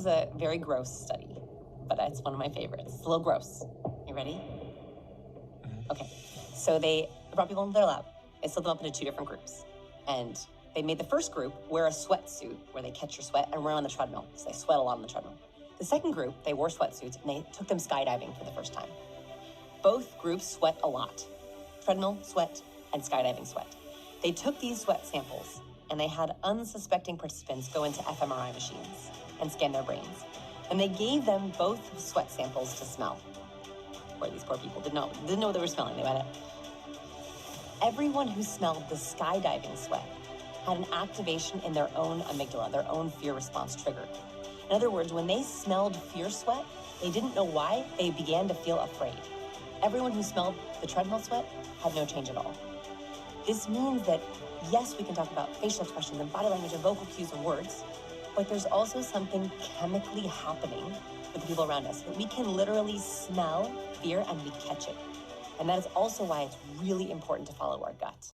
is a very gross study, but it's one of my favorites. It's a little gross. You ready? Okay. So they brought people into their lab. They split them up into two different groups. And they made the first group wear a sweatsuit where they catch your sweat and run on the treadmill. So they sweat a lot on the treadmill. The second group, they wore sweatsuits and they took them skydiving for the first time. Both groups sweat a lot. Treadmill sweat and skydiving sweat. They took these sweat samples and they had unsuspecting participants go into fMRI machines and scan their brains. And they gave them both sweat samples to smell. Where these poor people didn't know what they were smelling. They went, everyone who smelled the skydiving sweat had an activation in their own amygdala, their own fear response triggered. In other words, when they smelled fear sweat, they didn't know why, they began to feel afraid. Everyone who smelled the treadmill sweat had no change at all. This means that, yes, we can talk about facial expressions and body language and vocal cues and words, but there's also something chemically happening with the people around us. We can literally smell fear and we catch it. And that is also why it's really important to follow our gut.